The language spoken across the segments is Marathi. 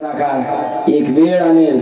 एक वेळ आणेल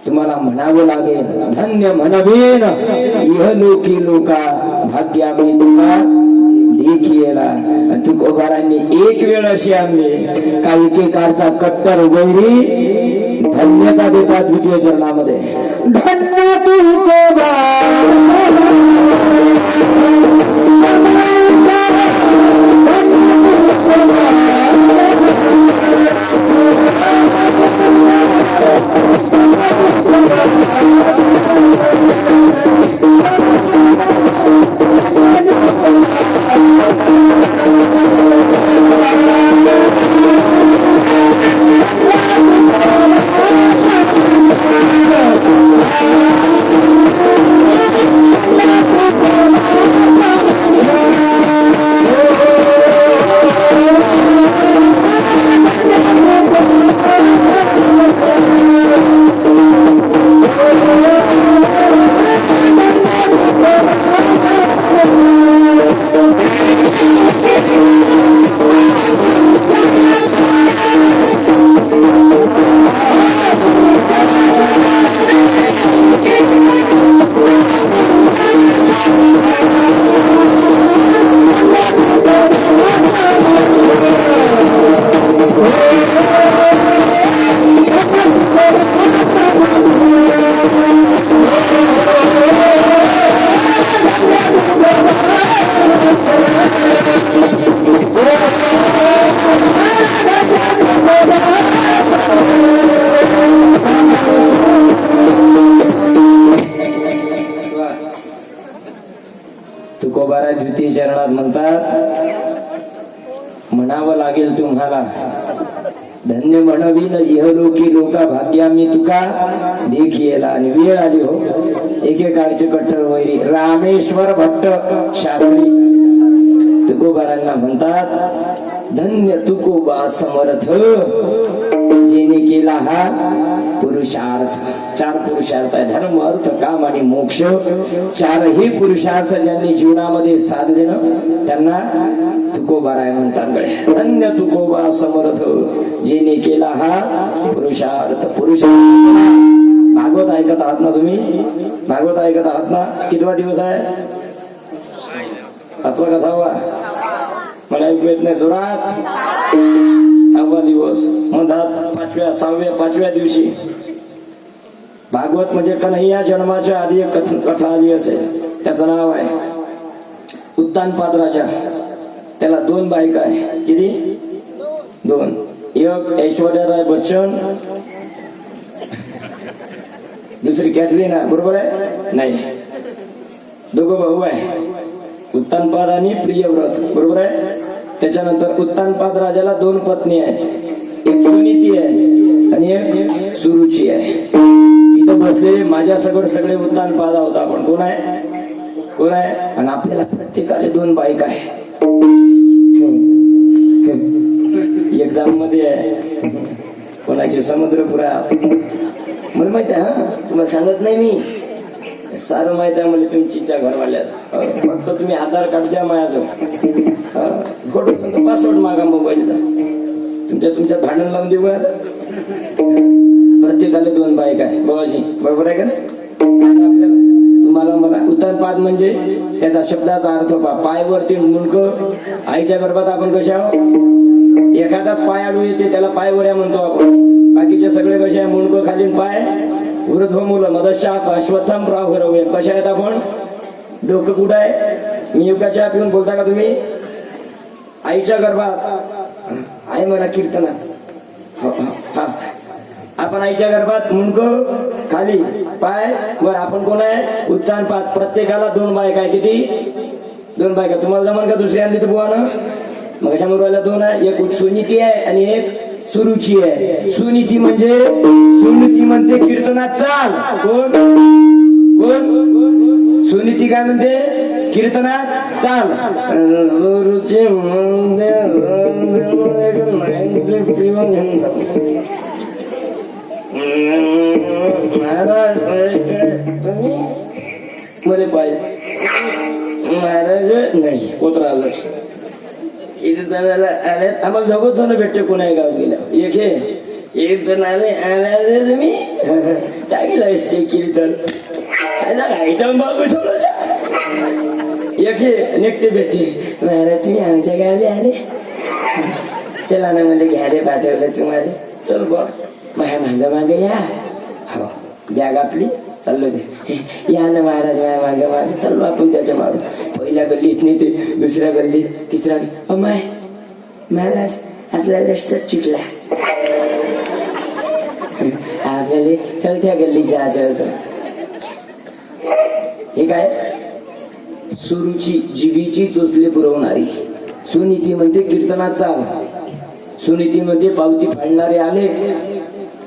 तुम्हाला म्हणावं लागेल धन्य म्हणवेन इहलोकी लोका भाग्यामी तुका देखिएला. तुकोबारांनी एक वेळ अशी आणली काही एकेकारचा कट्टर वैरी धन्यता देतात द्वितीय चरणामध्ये. धन्य तुकोबा तुकोबारा द्वितीय चरणात म्हणतात म्हणावं लागेल तुम्हाला धन्य म्हणवीन इहलोकी लोका भाग्यामी तुका देखिएला. आणि वेळ आली हो एकेकाळचे कट्टर वैरी रामेश्वर भट्ट शास्त्री तुकोबारांना म्हणतात धन्य तुकोबा समर्थ जेने केला हा पुरुषार्थ. चार पुरुषार्थ आहे धर्म अर्थ काम आणि मोक्ष. चारही पुरुषार्थ ज्यांनी जीवनामध्ये साधले ना त्यांना तुकोबाराय म्हणतात. धन्य तुकोबा समर्थ जेने केला हा पुरुषार्थ. पुरुषार्थ भागवत ऐकत आहात ना तुम्ही? भागवत ऐकत आहात ना? कितवा दिवस आहे? पाचवा का सहावा? मला ऐकू येत नाही जोरात. 6वा दिवस म्हणतात. 5व्या दिवशी भागवत म्हणजे कन्हैया जन्माच्या आधी एक कथा आली असेल. त्याचं नाव आहे उत्तानपाद राजा. त्याला 2 बायका आहे. किती? 2. एक ऐश्वर्या बच्चन, दुसरी कॅटरीना. बरोबर आहे? नाही, दोघं भाऊ आहे उत्तानपाद आणि प्रियव्रत. बरोबर आहे? त्याच्यानंतर उत्तानपाद राजाला 2 पत्नी आहे. एक सुनीती आहे आणि एक सुरुची आहे. इथं बसलेले माझ्या सगळे उत्तानपादा होता. आपण कोण आहे? कोण आहे? आणि आपल्याला प्रत्येकाला 2 बायका आहे. एक्झाम मध्ये आहे कोणाची समुद्रपुरा. मला माहित आहे हा, तुम्हाला सांगत नाही मी, सारं माहित आहे मला तुमच्या घरवाल्यात. फक्त तुम्ही आधार कार्ड द्या माझ्याजवळ. फोटो पासवर्ड मागा मोबाईलचा. तुमच्या भांडण लावून देऊ. प्रत्येकाला 2 बायका आहे बाबाजी. बरोबर आहे का नाही? आपल्याला तुम्हाला मला उत्तानपाद म्हणजे त्याचा शब्दाचा अर्थ पहा. पायवरती मुंडक. आईच्या गर्भात आपण कशा एखादाच पाय आडू येते त्याला पायवऱ्या म्हणतो आपण. बाकीचे सगळे कसे आहे मुंडक खाली पाय वृद्ध मुलं मदशाख अश्वत्थम राव कशा आहेत आपण? डोकं कुठं आहे? मी युगाच्या पिऊन बोलता का तुम्ही? आईच्या गर्भात आहे म्हणा कीर्तनात. हा, आपण आईच्या गर्भात मुंडक खाली पाय वर. आपण कोण आहे? उत्तानपाद. प्रत्येकाला 2 बायका आहे. किती? 2 बायका. तुम्हाला जमान का दुसरी आणली तर बुवानं? मग अशा मुलाला 2 आहे. एक सुनीती आहे आणि एक सुरुची आहे. सुनीती म्हणजे सुनीती म्हणते कीर्तनात चाल. कोण? सुनीती काय म्हणते? कीर्तनात चाल. सुरुची म्हणते मला पाहिजे महाराज नाही कोतराज इथे आम्हाला जगत जण भेटते कोणा गावात गेल्या. एक हे कीर्तन आले तुम्ही चांगलं असते कीर्तन आयटम बघू थोडस एकशे निघते भेटते महाराज तुम्ही आमच्या गावी आले चला ना मध्ये घ्यायला पाठवलं तुम्हाला चल बघ माझ्या मागे या हो बॅग आपली चाललो ते या ना महाराज माझ्या मागे चाललो आपण त्याच्या मागे पहिल्या गल्लीत नाही ते दुसऱ्या गल्लीत तिसऱ्या अमाय महाराज आपला रस्ताच चुकला आपल्याला चौथ्या गल्लीत जायचं होतं हे काय सुरुची जीवीची चोचले पुरवणारी सुनीती म्हणते कीर्तनात चाल सुनीतीमध्ये पावती फाडणारे आले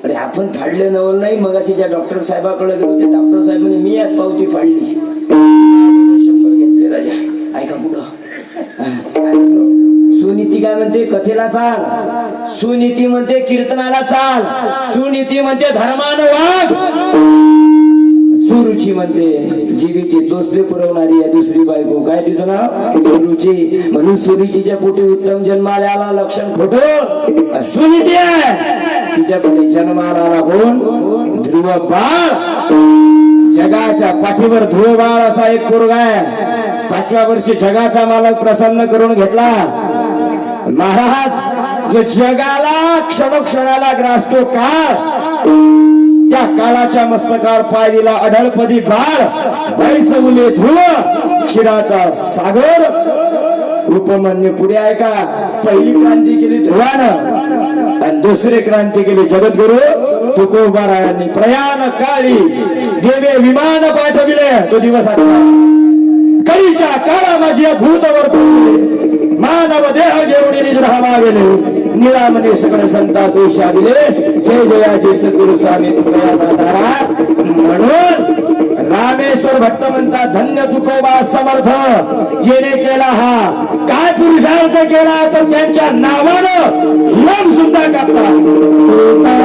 अरे आपण फाडले नवल नाही मग अशी ज्या डॉक्टर साहेबाकडे गेलो त्या डॉक्टर साहेबांनी मी आज पावती फाडली 100 घेतले राजा ऐका पुढं सुनीती काय म्हणते कथेला चाल सुनीती म्हणते कीर्तनाला चाल सुनीती म्हणते धर्मानं वाग सुरुची म्हणते जीवीची चोचले पुरवणारी आहे दुसरी बायको काय तिचं नाव सुरुची म्हणून सुरुचीच्या पोटी उत्तम जन्माला आला लक्षण खोटं सुनीती आहे तिच्या पोटी जन्माला आला कोण ध्रुव बाळ जगाच्या पाठीवर ध्रुव बाळ असा एक पोरगा आहे 5व्या वर्षी जगाचा मालक प्रसन्न करून घेतला महाराज जो जगाला क्षणोक्षणाला ग्रासतो काळ त्या काळाच्या मस्तकार पाय दिला अढळपदी बाळ बैसवले ध्रुव क्षीराचा सागर उपमान्य पुढे आहे का पहिली क्रांती केली ध्रुवानं आणि दुसरी क्रांती केली जगद्गुरु तुकोबारायांनी प्रयाण काळी देवे विमान पाठविले तो दिवस आता कळीच्या काळा माझी भूतवर मानव देह जेवढी निज राहा गेले निळामने सगळे संता दोष दिले जय जयाचे सद्गुरु स्वामी म्हणून रामेश्वर भट्ट म्हणतात धन्य तुकोबा समर्थ जेने केला हा काय पुरुषार्थ केला तर त्यांच्या नावानं लोक सुद्धा कापतात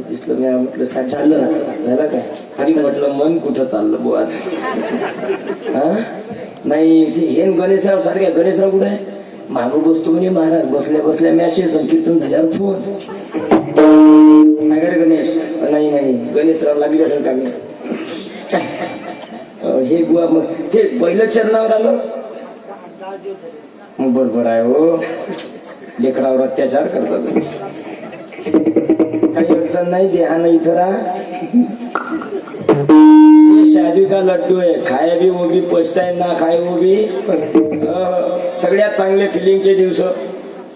दिसलं मी म्हटलं झालं काय तरी म्हटलं मन कुठं चाललं बुवाच नाही हे गणेशराव सारखे गणेशराव कुठे आहे मागं बसतो म्हणे महाराज बसल्या बसल्या मॅसेज संकीर्तन झाल्यावर फोन काय गणेश नाही गणेशराव लागली असेल का हे बुवा मग ते पहिलं चरणावर आलं मग बरोबर आहे हो लेकरावर अत्याचार करता तुम्ही काही अडचण नाही देहा नाही इथं शादी का लड्डू आहे खाया भी वो भी पछताय ना खाय वो भी सगळ्यात चांगले फिलिंगचे दिवस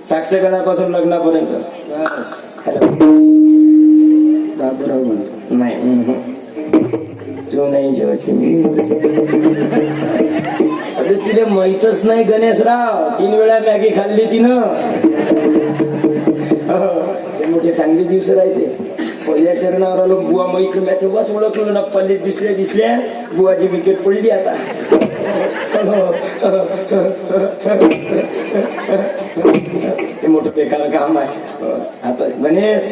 साक्षगणापासून लग्नापर्यंत बाबूराव म्हणतो नाही तू नाही जेवत अरे तिला माहीतच नाही गणेशराव 3 वेळा मॅगी खाल्ली तिनं मोठे चांगले दिवस राहते पहिल्या चरणावर आलो बुवा मग इकडे मॅच बस ओळखलो ना पल्ले दिसल्या बुवाची विकेट पडली आता हे मोठं बेकार काम आहे. आता गणेश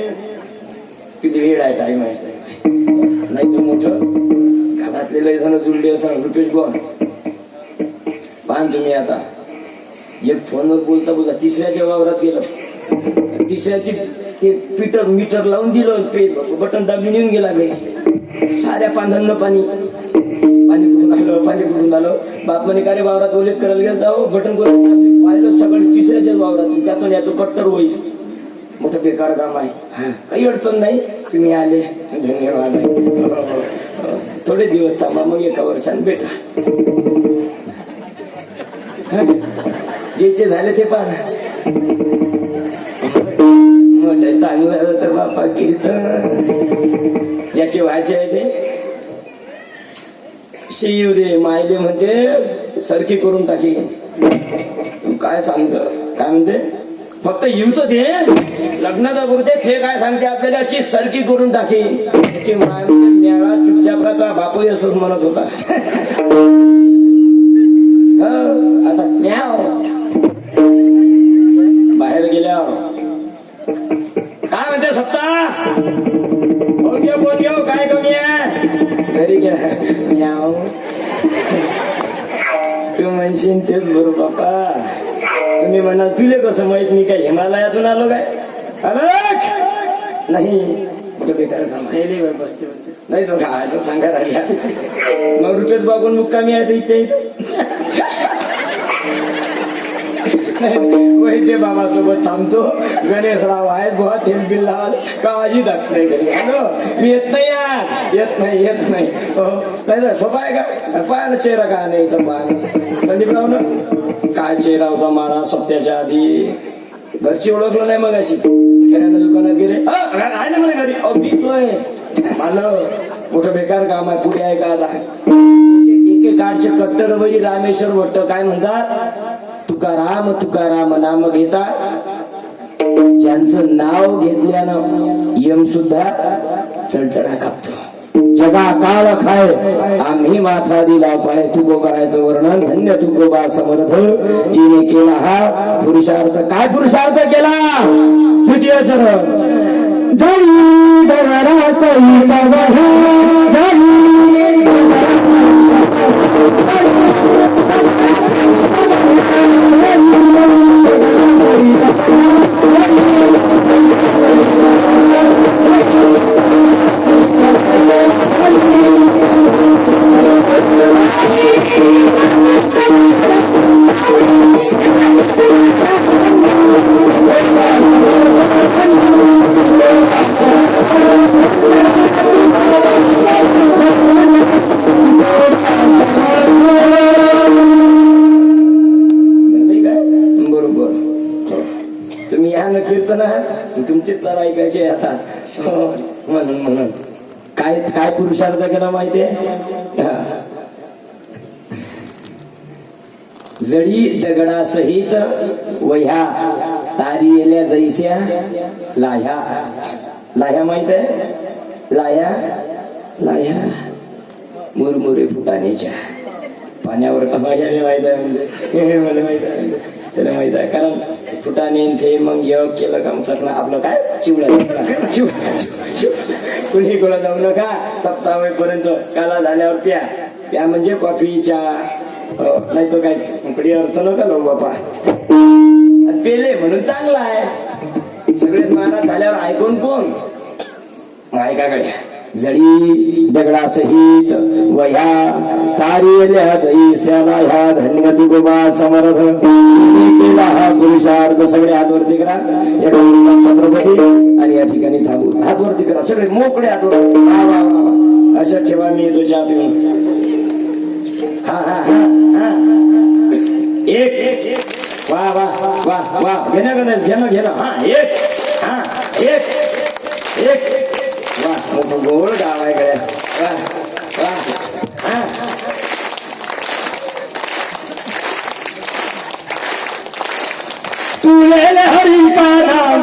किती वेळ आहे टाईम आहे नाही तर मोठं घरातले लय जण जुळले असं रुपेश बोन पान तुम्ही आता एक फोनवर बोलता बोलता तिसऱ्याच्या वावरात गेलं तिसऱ्याची ते मीटर लावून दिलं बटन दाबून येऊन गेला घरी साऱ्या पांधांना पाणी कुठून आलं बाप म्हणे का रे वावरात ओलेत करायला गेलं जाऊ बटन करून पाहिलं सकाळी तिसऱ्याच्याच वावरात त्यातून याचं कट्टर होईल. मोठं बेकार काम आहे. काही अडचण नाही तुम्ही आले धन्यवाद. थोडे दिवस थांबा मग एका वर्षाने भेटा. ज्याचे झाले ते पाहा म्हटलं चांगलं झालं तर बापा कीर्तन ज्याचे व्हायचे आहे ते शिव दे मायले म्हणते सरकी करून टाकी. काय सांगत काय म्हणते फक्त येऊ तर दे लग्नाचा गुरुते ते काय सांगते आपल्याला अशी सरकी करून टाकी. त्याची माय मेळा चुपचाप राहतो बापू असंच म्हणत होता. आता बाहेर गेल्या काय म्हणते सत्ता बोल घेऊ काय कमी आहे घरी गेला तू म्हणशील तेच बरोबर बापा. तुम्ही म्हणाल तुले कसं माहित मी काय हिमालयातून आलो काय नाही कुठं बेकार काम नाही तो काय तो सांगा राहिला मग रुपेश बाबून मुक्कामी आहे इच्छा वैद्य बाबा सोबत थांबतो गणेशराव आहेत बुवा तेल बिल लावाल काळजी दाखत नाही घरी. हॅलो मी येत नाही यार येत नाही हो नाही तर सोपा आहे का पाहायला चेहरा का नाही पाहणं संदीपराव ना काय चेहरा होता मारा सप्त्याच्या आधी घरची ओळखलं नाही मग अशी किराणा दुकानात गेले आहे ना मला घरी बिकलोय आलं मोठं बेकार काम आहे. पुढे आहे का आता एके काळचे कट्टर वरी रामेश्वर भट्ट काय म्हणतात तुकाराम नाम घेता ज्यांचं नाव घेतल्यानं यम सुद्धा चढचढा कापतो. जगा काळ खाय आम्ही माथा दिला पाय तुकोबारायचं वर्णन धन्य तुकोबा समर्थ जिने केला हा पुरुषार्थ. काय पुरुषार्थ केला तृतीय चरण तुमचीच जरा ऐकायचे आता म्हणून काय काय पुरुषार्थ केला माहितीये जडी दगडा सहित वह्या तारियेल्या जैस्या लाह्या माहित आहे लाह्या मुरमुरे फुटाण्याच्या पाण्यावर कमायला माहित आहे म्हणजे मला माहित आहे त्याला माहित आहे कारण फुटाने ते मग योग केलं का मग आपलं काय चिवडा कुणी कोणा जाऊ नका सप्ताहापर्यंत काला झाल्यावर प्या म्हणजे कॉफीच्या नाही तो काय इकडे अर्थ नका लो बापा पेले म्हणून चांगला आहे. सगळेच महाराज झाल्यावर ऐकून कोण ऐका गड्या जडी दगडा सहित वह्या तारियल्या जैस्याला ह्या धन्य तुकोबा समर्थ केला हा पुरुषार्थ. सगळे हातवरती करा छत्रपती आणि या ठिकाणी थांबू हातवरती करा सगळे मोकळे हातवर अशा ठेवा मी येतो चहा पिऊन. हा एक वा वा वा वा घेणं गणेश घेणं हा एक वा मोठं गोड गाव आहे गड्या वा तुले हरी का नाम